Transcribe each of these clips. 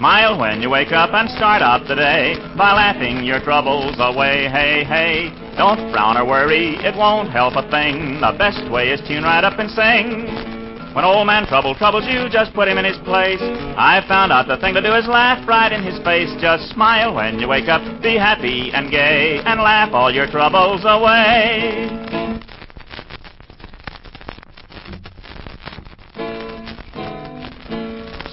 Smile when you wake up and start out the day by laughing your troubles away. Hey, hey, don't frown or worry, it won't help a thing. The best way is tune right up and sing. When old man Trouble troubles you, just put him in his place. I found out the thing to do is laugh right in his face. Just smile when you wake up, be happy and gay, and laugh all your troubles away.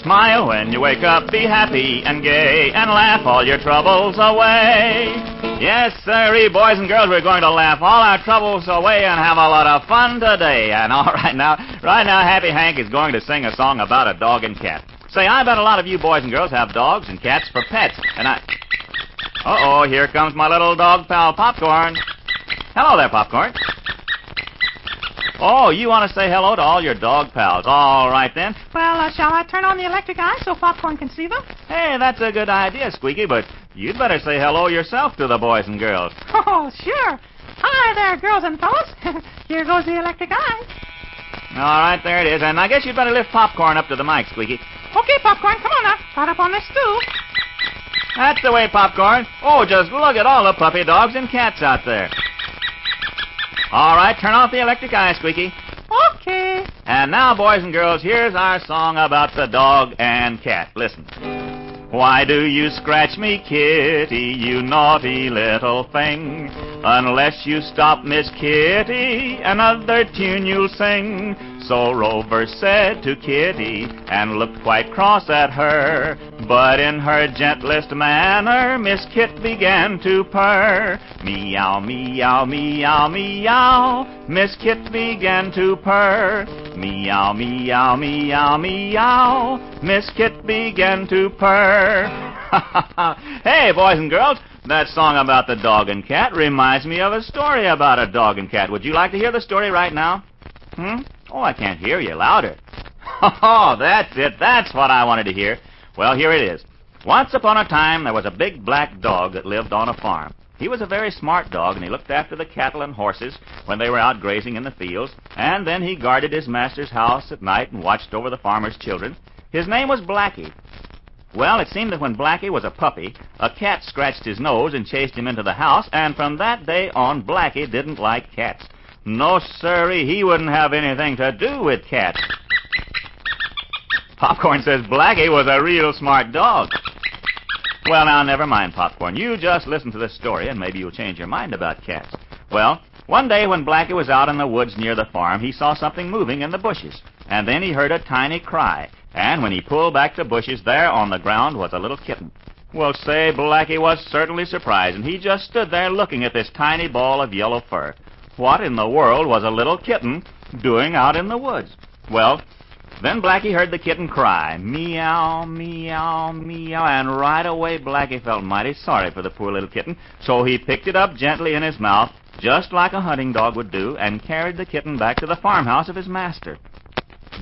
Smile when you wake up, be happy and gay, and laugh all your troubles away. Yes, sirree, boys and girls, we're going to laugh all our troubles away and have a lot of fun today. And all right now, Happy Hank is going to sing a song about a dog and cat. Say, I bet a lot of you boys and girls have dogs and cats for pets, and Uh-oh, here comes my little dog pal, Popcorn. Hello there, Popcorn. Oh, you want to say hello to all your dog pals. All right, then. Well, shall I turn on the electric eye so Popcorn can see them? Hey, that's a good idea, Squeaky, but you'd better say hello yourself to the boys and girls. Oh, sure. Hi there, girls and fellas. Here goes the electric eye. All right, there it is. And I guess you'd better lift Popcorn up to the mic, Squeaky. Okay, Popcorn, come on now. Start up on this stool. That's the way, Popcorn. Oh, just look at all the puppy dogs and cats out there. All right, turn off the electric eye, Squeaky. Okay. And now, boys and girls, here's our song about the dog and cat. Listen. Why do you scratch me, kitty, you naughty little thing? Unless you stop, Miss Kitty, another tune you'll sing. So Rover said to Kitty, and looked quite cross at her. But in her gentlest manner, Miss Kit began to purr. Meow, meow, meow, meow. Miss Kit began to purr. Meow, meow, meow, meow. Miss Kit began to purr. Hey, boys and girls, that song about the dog and cat reminds me of a story about a dog and cat. Would you like to hear the story right now? Oh, I can't hear you. Louder. Oh, that's it. That's what I wanted to hear. Well, here it is. Once upon a time, there was a big black dog that lived on a farm. He was a very smart dog, and he looked after the cattle and horses when they were out grazing in the fields, and then he guarded his master's house at night and watched over the farmer's children. His name was Blackie. Well, it seemed that when Blackie was a puppy, a cat scratched his nose and chased him into the house, and from that day on, Blackie didn't like cats. No, sirree, he wouldn't have anything to do with cats. Popcorn says Blackie was a real smart dog. Well, now, never mind, Popcorn. You just listen to this story, and maybe you'll change your mind about cats. Well, one day when Blackie was out in the woods near the farm, he saw something moving in the bushes. And then he heard a tiny cry. And when he pulled back the bushes, there on the ground was a little kitten. Well, say, Blackie was certainly surprised, and he just stood there looking at this tiny ball of yellow fur. What in the world was a little kitten doing out in the woods? Well, then Blackie heard the kitten cry, meow, meow, meow, and right away Blackie felt mighty sorry for the poor little kitten, so he picked it up gently in his mouth, just like a hunting dog would do, and carried the kitten back to the farmhouse of his master.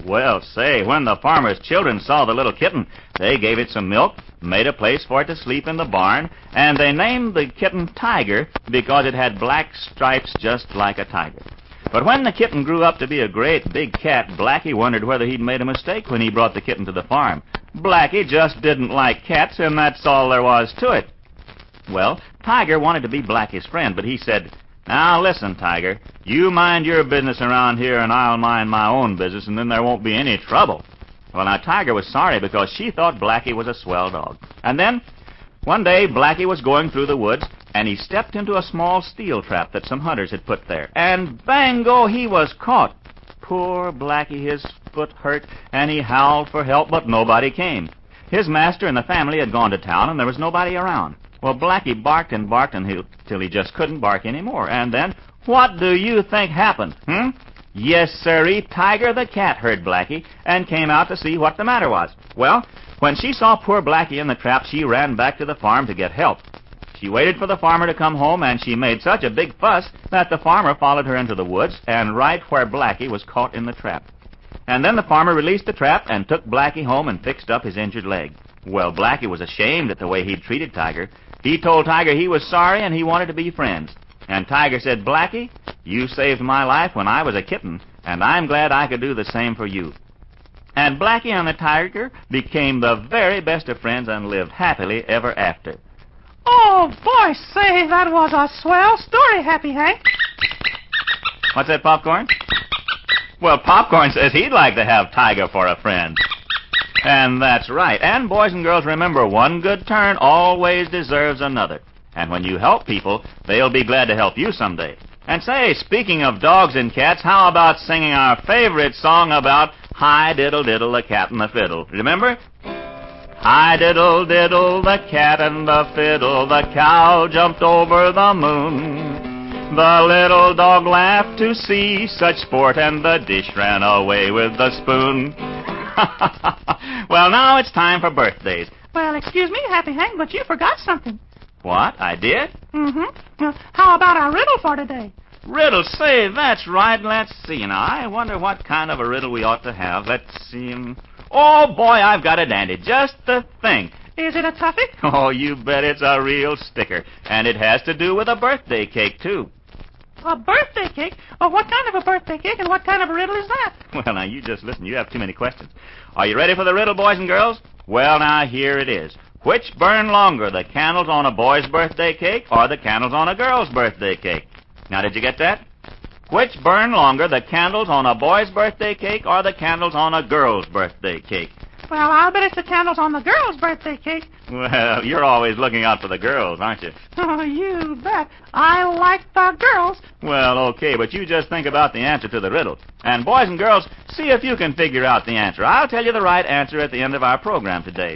Well, say, when the farmer's children saw the little kitten, they gave it some milk, made a place for it to sleep in the barn, and they named the kitten Tiger because it had black stripes just like a tiger. But when the kitten grew up to be a great big cat, Blackie wondered whether he'd made a mistake when he brought the kitten to the farm. Blackie just didn't like cats, and that's all there was to it. Well, Tiger wanted to be Blackie's friend, but he said, "Now listen, Tiger, you mind your business around here and I'll mind my own business, and then there won't be any trouble." Well, now, Tiger was sorry because she thought Blackie was a swell dog. And then, one day, Blackie was going through the woods, and he stepped into a small steel trap that some hunters had put there. And bango, he was caught. Poor Blackie, his foot hurt, and he howled for help, but nobody came. His master and the family had gone to town, and there was nobody around. Well, Blackie barked and barked till he just couldn't bark anymore. And then, what do you think happened? Yes, sirree, Tiger the cat heard Blackie and came out to see what the matter was. Well, when she saw poor Blackie in the trap, she ran back to the farm to get help. She waited for the farmer to come home, and she made such a big fuss that the farmer followed her into the woods and right where Blackie was caught in the trap. And then the farmer released the trap and took Blackie home and fixed up his injured leg. Well, Blackie was ashamed at the way he'd treated Tiger. He told Tiger he was sorry and he wanted to be friends. And Tiger said, "Blackie, you saved my life when I was a kitten, and I'm glad I could do the same for you." And Blackie and the tiger became the very best of friends and lived happily ever after. Oh, boy, say, that was a swell story, Happy Hank. What's that, Popcorn? Well, Popcorn says he'd like to have Tiger for a friend. And that's right. And boys and girls, remember, one good turn always deserves another. And when you help people, they'll be glad to help you someday. And say, speaking of dogs and cats, how about singing our favorite song about Hi Diddle Diddle, the cat and the fiddle? Remember? Hi diddle diddle, the cat and the fiddle, the cow jumped over the moon. The little dog laughed to see such sport, and the dish ran away with the spoon. Well, now it's time for birthdays. Well, excuse me, Happy Hank, but you forgot something. What? I did? Mm-hmm. How about our riddle for today? Riddle, say, that's right. Let's see. Now, I wonder what kind of a riddle we ought to have. Let's see. Oh, boy, I've got a dandy. Just the thing. Is it a toughie? Oh, you bet it's a real sticker. And it has to do with a birthday cake, too. A birthday cake? Oh, what kind of a birthday cake and what kind of a riddle is that? Well, now, you just listen. You have too many questions. Are you ready for the riddle, boys and girls? Well, now, here it is. Which burn longer, the candles on a boy's birthday cake or the candles on a girl's birthday cake? Now, did you get that? Which burn longer, the candles on a boy's birthday cake or the candles on a girl's birthday cake? Well, I'll bet it's the candles on the girl's birthday cake. Well, you're always looking out for the girls, aren't you? Oh, you bet. I like the girls. Well, okay, but you just think about the answer to the riddle. And boys and girls, see if you can figure out the answer. I'll tell you the right answer at the end of our program today.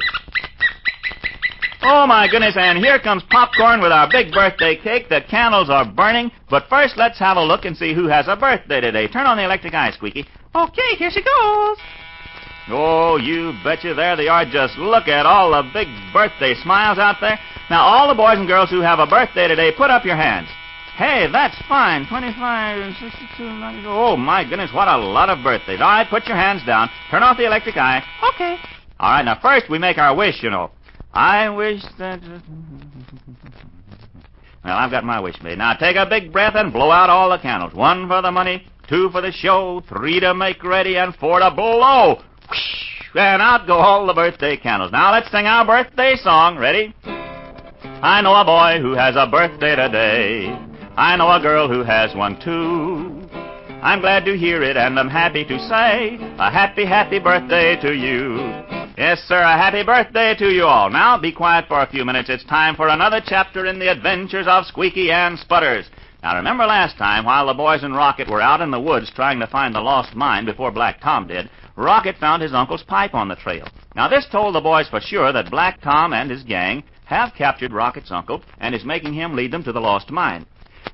Oh, my goodness, and here comes Popcorn with our big birthday cake. The candles are burning, but first let's have a look and see who has a birthday today. Turn on the electric eye, Squeaky. Okay, here she goes. Oh, you betcha, there they are. Just look at all the big birthday smiles out there. Now, all the boys and girls who have a birthday today, put up your hands. Hey, that's fine. 25, 62, 92. Oh, my goodness, what a lot of birthdays. All right, put your hands down. Turn off the electric eye. Okay. All right, now, first we make our wish, you know. I wish that... Well, I've got my wish made. Now, take a big breath and blow out all the candles. 1 for the money, 2 for the show, 3 to make ready, and 4 to blow. And out go all the birthday candles. Now, let's sing our birthday song. Ready? I know a boy who has a birthday today. I know a girl who has one, too. I'm glad to hear it, and I'm happy to say a happy, happy birthday to you. Yes, sir, a happy birthday to you all. Now, be quiet for a few minutes. It's time for another chapter in the adventures of Squeaky and Sputters. Now, remember last time, while the boys and Rocket were out in the woods trying to find the lost mine before Black Tom did, Rocket found his uncle's pipe on the trail. Now, this told the boys for sure that Black Tom and his gang have captured Rocket's uncle and is making him lead them to the lost mine.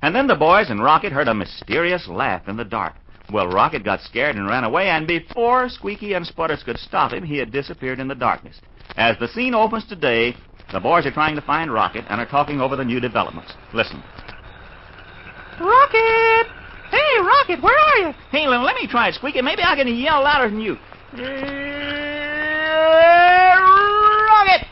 And then the boys and Rocket heard a mysterious laugh in the dark. Well, Rocket got scared and ran away, and before Squeaky and Sputters could stop him, he had disappeared in the darkness. As the scene opens today, the boys are trying to find Rocket and are talking over the new developments. Listen. Rocket! Hey, Rocket, where are you? Hey, let me try it, Squeaky. Maybe I can yell louder than you. Rocket!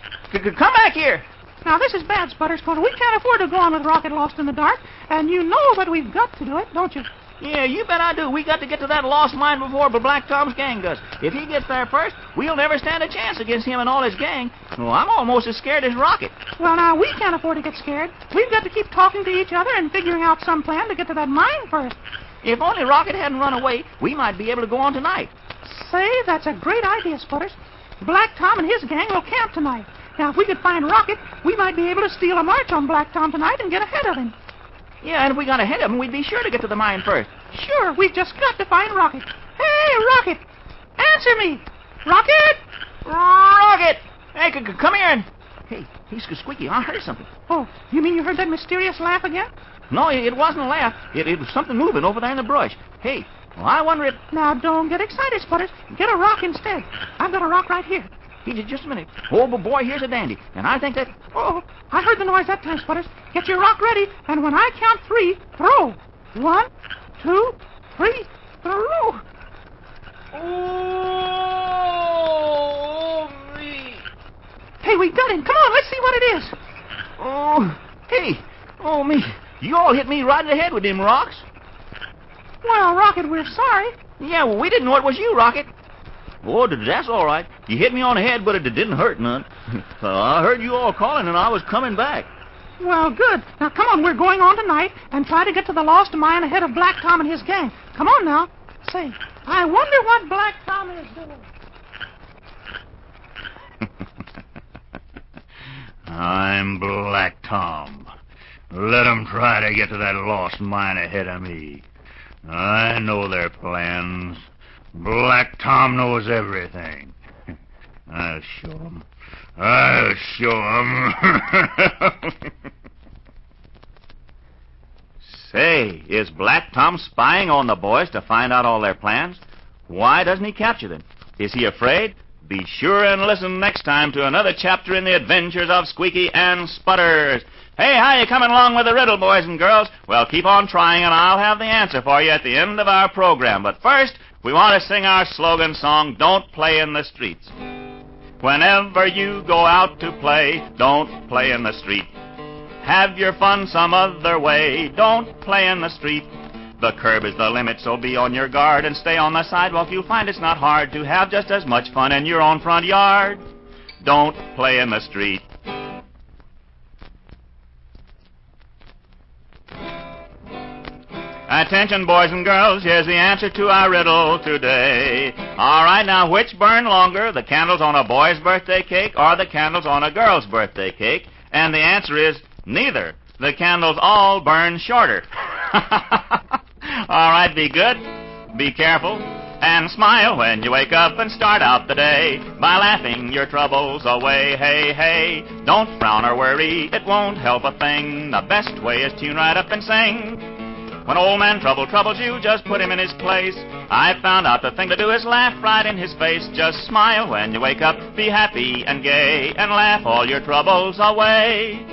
Come back here. Now, this is bad, Sputters, because we can't afford to go on with Rocket lost in the dark, and you know that we've got to do it, don't you? Yeah, you bet I do. We got to get to that lost mine before Black Tom's gang does. If he gets there first, we'll never stand a chance against him and all his gang. Well, I'm almost as scared as Rocket. Well, now, we can't afford to get scared. We've got to keep talking to each other and figuring out some plan to get to that mine first. If only Rocket hadn't run away, we might be able to go on tonight. Say, that's a great idea, Sputters. Black Tom and his gang will camp tonight. Now, if we could find Rocket, we might be able to steal a march on Black Tom tonight and get ahead of him. Yeah, and if we got ahead of him, we'd be sure to get to the mine first. Sure, we've just got to find Rocket. Hey, Rocket! Answer me! Rocket! Rocket! Hey, come here and... Hey, he's Squeaky. I heard something. Oh, you mean you heard that mysterious laugh again? No, it wasn't a laugh. It was something moving over there in the brush. Hey, well, I wonder if... Now, don't get excited, Sputters. Get a rock instead. I've got a rock right here. Hey, just a minute. Oh, but boy, here's a dandy. And I think that... Oh, I heard the noise that time, Sputters. Get your rock ready, and when I count 3, throw. 1, 2, 3, throw. Oh, me. Hey, we got him. Come on, let's see what it is. Oh, hey. Oh, me. You all hit me right in the head with them rocks. Well, Rocket, we're sorry. Yeah, well, we didn't know it was you, Rocket. Oh, that's all right. You hit me on the head, but it didn't hurt none. I heard you all calling, and I was coming back. Well, good. Now, come on, we're going on tonight and try to get to the lost mine ahead of Black Tom and his gang. Come on now. Say, I wonder what Black Tom is doing. I'm Black Tom. Let 'em try to get to that lost mine ahead of me. I know their plans. Black Tom knows everything. I'll show 'em. I'll show 'em. Say, is Black Tom spying on the boys to find out all their plans? Why doesn't he capture them? Is he afraid? Be sure and listen next time to another chapter in the adventures of Squeaky and Sputters. Hey, how you coming along with the riddle, boys and girls? Well, keep on trying, and I'll have the answer for you at the end of our program. But first, we want to sing our slogan song, Don't Play in the Streets. Whenever you go out to play, don't play in the street. Have your fun some other way. Don't play in the street. The curb is the limit, so be on your guard and stay on the sidewalk. You'll find it's not hard to have just as much fun in your own front yard. Don't play in the street. Attention, boys and girls, here's the answer to our riddle today. All right, now, which burn longer, the candles on a boy's birthday cake or the candles on a girl's birthday cake? And the answer is neither. The candles all burn shorter. All right, be good, be careful, and smile when you wake up and start out the day by laughing your troubles away. Hey, hey, don't frown or worry, it won't help a thing. The best way is tune right up and sing. When old man Trouble troubles you, just put him in his place. I found out the thing to do is laugh right in his face. Just smile when you wake up, be happy and gay, and laugh all your troubles away.